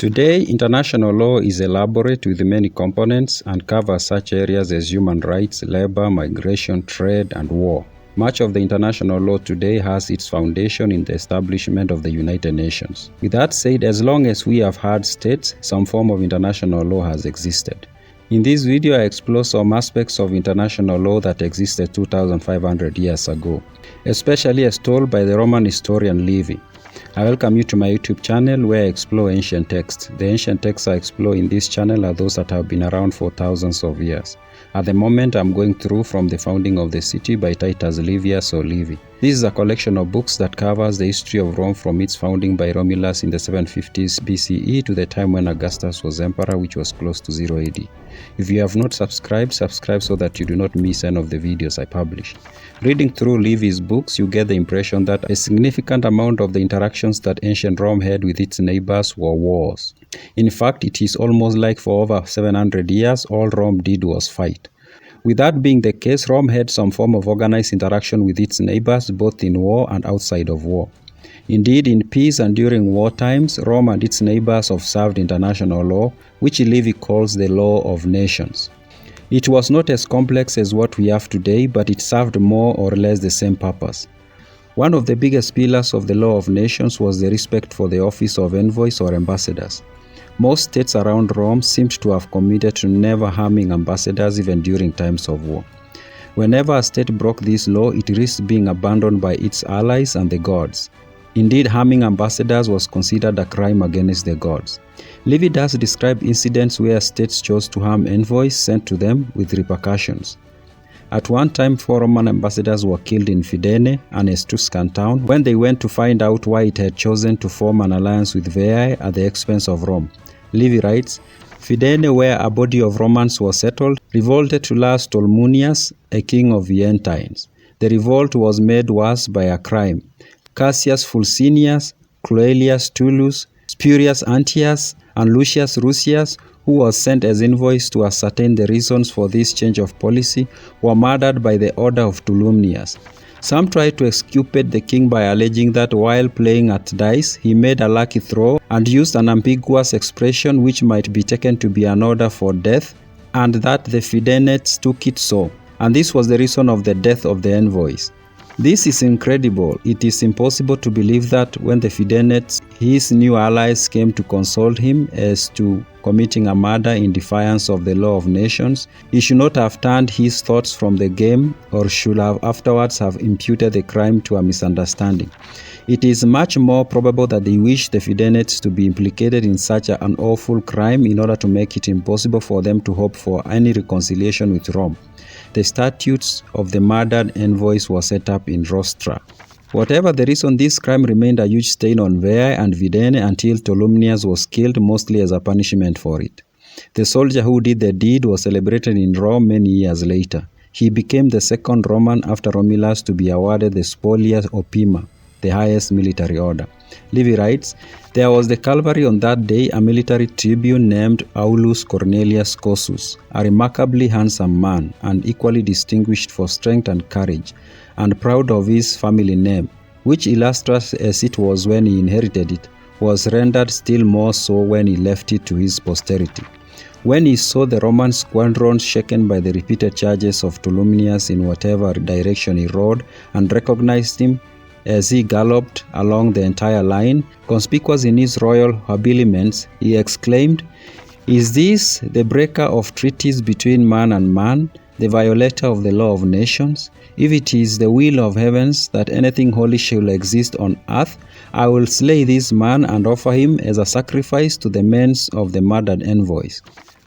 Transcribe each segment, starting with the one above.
Today, international law is elaborate with many components and covers such areas as human rights, labor, migration, trade, and war. Much of the international law today has its foundation in the establishment of the United Nations. With that said, as long as we have had states, some form of international law has existed. In this video, I explore some aspects of international law that existed 2,500 years ago, especially as told by the Roman historian Livy. I welcome you to my YouTube channel where I explore ancient texts. The ancient texts I explore in this channel are those that have been around for thousands of years. At the moment, I'm going through From the Founding of the City by Titus Livius or Livy. This is a collection of books that covers the history of Rome from its founding by Romulus in the 750s BCE to the time when Augustus was emperor, which was close to 0 AD. If you have not subscribed, subscribe so that you do not miss any of the videos I publish. Reading through Livy's books, you get the impression that a significant amount of the interactions that ancient Rome had with its neighbors were wars. In fact, it is almost like for over 700 years, all Rome did was fight. With that being the case, Rome had some form of organized interaction with its neighbors, both in war and outside of war. Indeed, in peace and during war times, Rome and its neighbors observed international law, which Livy calls the law of nations. It was not as complex as what we have today, but it served more or less the same purpose. One of the biggest pillars of the law of nations was the respect for the office of envoys or ambassadors. Most states around Rome seemed to have committed to never harming ambassadors even during times of war. Whenever a state broke this law, it risked being abandoned by its allies and the gods. Indeed, harming ambassadors was considered a crime against the gods. Livy does describe incidents where states chose to harm envoys sent to them with repercussions. At one time, 4 Roman ambassadors were killed in Fidenae, an Etruscan town, when they went to find out why it had chosen to form an alliance with Veii at the expense of Rome. Livy writes, Fidenae, where a body of Romans was settled, revolted to Lars Tolmunius, a king of Veientines. The revolt was made worse by a crime. Cassius Fulcinius, Cloelius Tullus, Spurius Antius, and Lucius Rusius, who was sent as envoys to ascertain the reasons for this change of policy, were murdered by the order of Tolumnius. Some tried to exculpate the king by alleging that while playing at dice, he made a lucky throw and used an ambiguous expression which might be taken to be an order for death, and that the Fidenates took it so, and this was the reason of the death of the envoys. This is incredible. It is impossible to believe that when the Fidenates, his new allies, came to console him as to committing a murder in defiance of the law of nations, he should not have turned his thoughts from the game or should have afterwards have imputed the crime to a misunderstanding. It is much more probable that they wished the Fidenates to be implicated in such an awful crime in order to make it impossible for them to hope for any reconciliation with Rome. The statutes of the murdered envoys were set up in Rostra. Whatever the reason, this crime remained a huge stain on Veii and Fidenae until Tolumnius was killed, mostly as a punishment for it. The soldier who did the deed was celebrated in Rome many years later. He became the second Roman after Romulus to be awarded the Spolia Opima, the highest military order. Livy writes, there was the Calvary on that day a military tribune named Aulus Cornelius Cossus, a remarkably handsome man, and equally distinguished for strength and courage, and proud of his family name, which illustrious as it was when he inherited it, was rendered still more so when he left it to his posterity. When he saw the Roman squadrons shaken by the repeated charges of Tolumnius in whatever direction he rode, and recognized him as he galloped along the entire line, conspicuous in his royal habiliments, he exclaimed, "Is this the breaker of treaties between man and man, the violator of the law of nations? If it is the will of heavens that anything holy shall exist on earth, I will slay this man and offer him as a sacrifice to the men of the murdered envoys."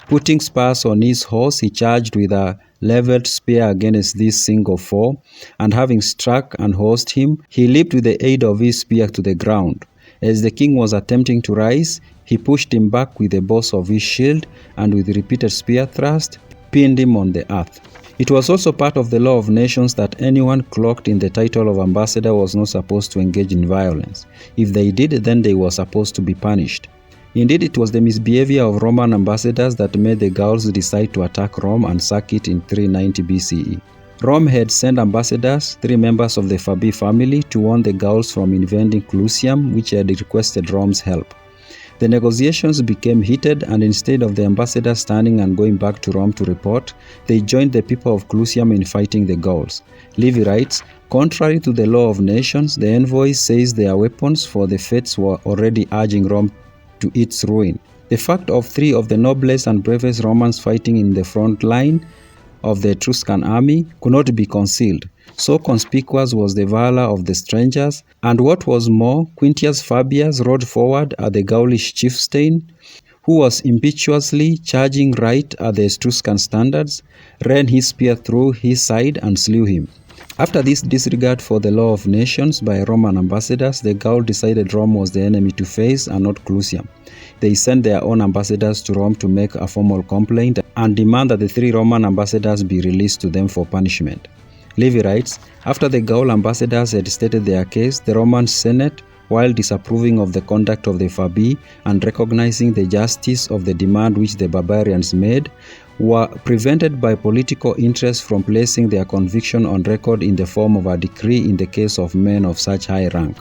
Putting spurs on his horse, he charged with a leveled spear against this single foe, and having struck and horsed him, he leaped with the aid of his spear to the ground. As the king was attempting to rise, he pushed him back with the boss of his shield, and with repeated spear thrusts, pinned him on the earth. It was also part of the law of nations that anyone cloaked in the title of ambassador was not supposed to engage in violence. If they did, then they were supposed to be punished. Indeed, it was the misbehavior of Roman ambassadors that made the Gauls decide to attack Rome and sack it in 390 BCE. Rome had sent ambassadors, 3 members of the Fabii family, to warn the Gauls from invading Clusium, which had requested Rome's help. The negotiations became heated, and instead of the ambassadors standing and going back to Rome to report, they joined the people of Clusium in fighting the Gauls. Livy writes, contrary to the law of nations, the envoys seized their weapons, for the fates were already urging Rome to its ruin. The fact of 3 of the noblest and bravest Romans fighting in the front line of the Etruscan army could not be concealed. So conspicuous was the valor of the strangers, and what was more, Quintius Fabius rode forward at the Gaulish chieftain, who was impetuously charging right at the Etruscan standards, ran his spear through his side and slew him. After this disregard for the law of nations by Roman ambassadors, the Gauls decided Rome was the enemy to face and not Clusium. They sent their own ambassadors to Rome to make a formal complaint and demand that the 3 Roman ambassadors be released to them for punishment. Livy writes, after the Gaul ambassadors had stated their case, the Roman Senate, while disapproving of the conduct of the Fabii and recognizing the justice of the demand which the barbarians made, were prevented by political interest from placing their conviction on record in the form of a decree in the case of men of such high rank.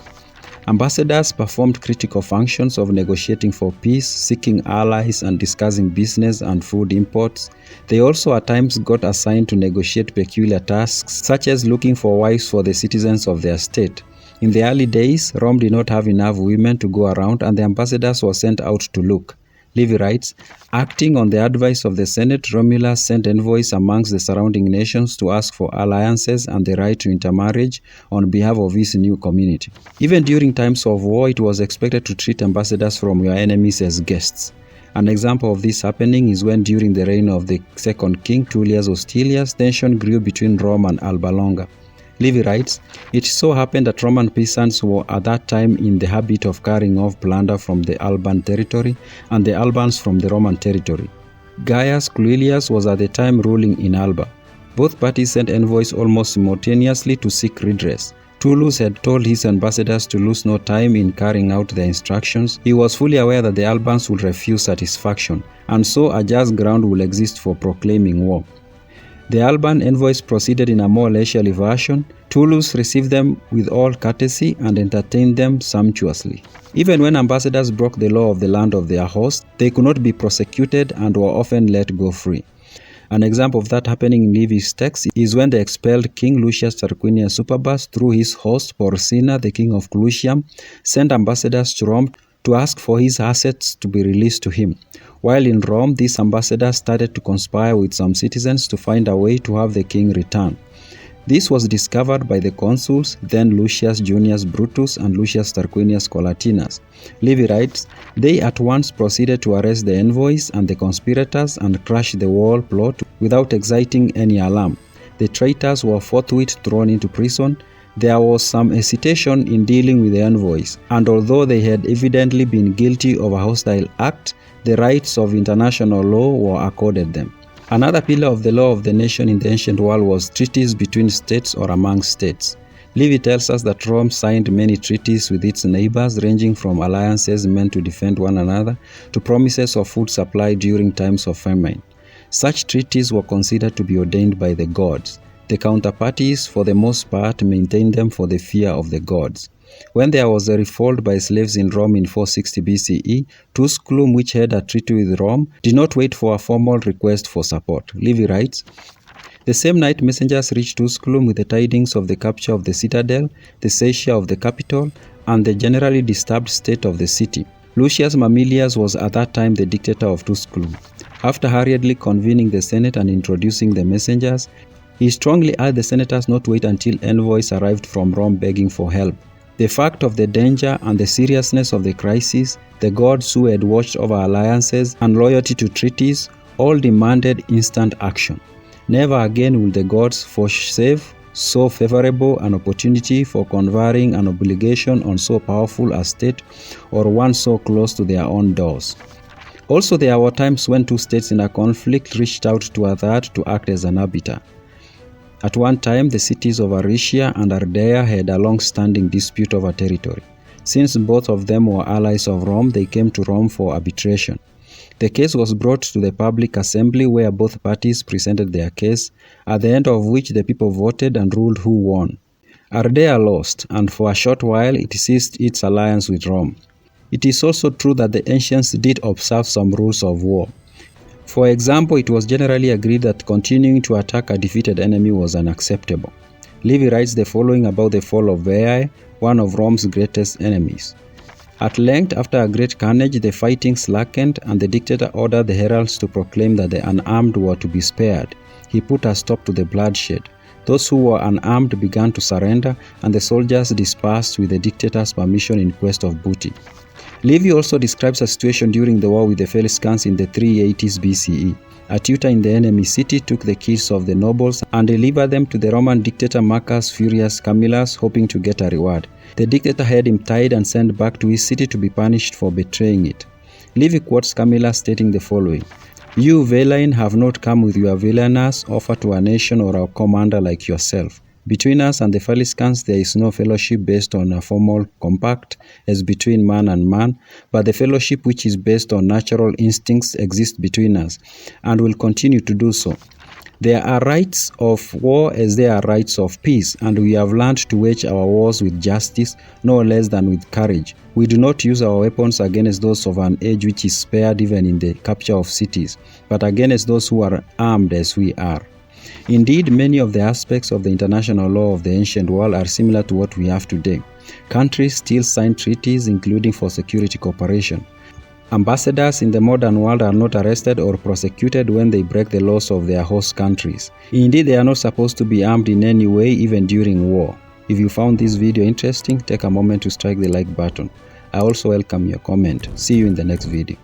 Ambassadors performed critical functions of negotiating for peace, seeking allies, and discussing business and food imports. They also at times got assigned to negotiate peculiar tasks, such as looking for wives for the citizens of their state. In the early days, Rome did not have enough women to go around, and the ambassadors were sent out to look. Livy writes, acting on the advice of the Senate, Romulus sent envoys amongst the surrounding nations to ask for alliances and the right to intermarriage on behalf of his new community. Even during times of war, it was expected to treat ambassadors from your enemies as guests. An example of this happening is when during the reign of the second king, Tullius Hostilius, tension grew between Rome and Alba Longa. Livy writes, it so happened that Roman peasants were at that time in the habit of carrying off plunder from the Alban territory and the Albans from the Roman territory. Gaius Cluilius was at the time ruling in Alba. Both parties sent envoys almost simultaneously to seek redress. Tullus had told his ambassadors to lose no time in carrying out their instructions. He was fully aware that the Albans would refuse satisfaction, and so a just ground will exist for proclaiming war. The Alban envoys proceeded in a more leisurely fashion. Tullus received them with all courtesy and entertained them sumptuously. Even when ambassadors broke the law of the land of their host, they could not be prosecuted and were often let go free. An example of that happening in Livy's text is when the expelled King Lucius Tarquinius Superbus, through his host Porcina, the king of Clusium, sent ambassadors to Rome to ask for his assets to be released to him. While in Rome, these ambassadors started to conspire with some citizens to find a way to have the king return. This was discovered by the consuls, then Lucius Junius Brutus and Lucius Tarquinius Collatinus. Livy writes, they at once proceeded to arrest the envoys and the conspirators and crush the whole plot without exciting any alarm. The traitors were forthwith thrown into prison. There was some hesitation in dealing with the envoys, and although they had evidently been guilty of a hostile act, the rights of international law were accorded them. Another pillar of the law of the nation in the ancient world was treaties between states or among states. Livy tells us that Rome signed many treaties with its neighbors, ranging from alliances meant to defend one another to promises of food supply during times of famine. Such treaties were considered to be ordained by the gods. The counterparties, for the most part, maintained them for the fear of the gods. When there was a revolt by slaves in Rome in 460 BCE, Tusculum, which had a treaty with Rome, did not wait for a formal request for support. Livy writes, the same night messengers reached Tusculum with the tidings of the capture of the citadel, the seizure of the capital, and the generally disturbed state of the city. Lucius Mamilius was at that time the dictator of Tusculum. After hurriedly convening the Senate and introducing the messengers, he strongly urged the senators not to wait until envoys arrived from Rome begging for help. The fact of the danger and the seriousness of the crisis, the gods who had watched over alliances and loyalty to treaties, all demanded instant action. Never again will the gods vouchsafe so favorable an opportunity for conferring an obligation on so powerful a state or one so close to their own doors. Also, there were times when two states in a conflict reached out to a third to act as an arbiter. At one time, the cities of Aricia and Ardea had a long-standing dispute over territory. Since both of them were allies of Rome, they came to Rome for arbitration. The case was brought to the public assembly where both parties presented their case, at the end of which the people voted and ruled who won. Ardea lost, and for a short while it ceased its alliance with Rome. It is also true that the ancients did observe some rules of war. For example, it was generally agreed that continuing to attack a defeated enemy was unacceptable. Livy writes the following about the fall of Veii, one of Rome's greatest enemies. At length, after a great carnage, the fighting slackened, and the dictator ordered the heralds to proclaim that the unarmed were to be spared. He put a stop to the bloodshed. Those who were unarmed began to surrender, and the soldiers dispersed with the dictator's permission in quest of booty. Livy also describes a situation during the war with the Etruscans in the 380s BCE. A tutor in the enemy city took the keys of the nobles and delivered them to the Roman dictator Marcus Furius Camillus, hoping to get a reward. The dictator had him tied and sent back to his city to be punished for betraying it. Livy quotes Camillus stating the following: "You, villain, have not come with your villainous offer to a nation or a commander like yourself. Between us and the Etruscans there is no fellowship based on a formal compact as between man and man, but the fellowship which is based on natural instincts exists between us, and will continue to do so. There are rights of war as there are rights of peace, and we have learned to wage our wars with justice, no less than with courage. We do not use our weapons against those of an age which is spared even in the capture of cities, but against those who are armed as we are." Indeed, many of the aspects of the international law of the ancient world are similar to what we have today. Countries still sign treaties, including for security cooperation. Ambassadors in the modern world are not arrested or prosecuted when they break the laws of their host countries. Indeed, they are not supposed to be armed in any way, even during war. If you found this video interesting, take a moment to strike the like button. I also welcome your comment. See you in the next video.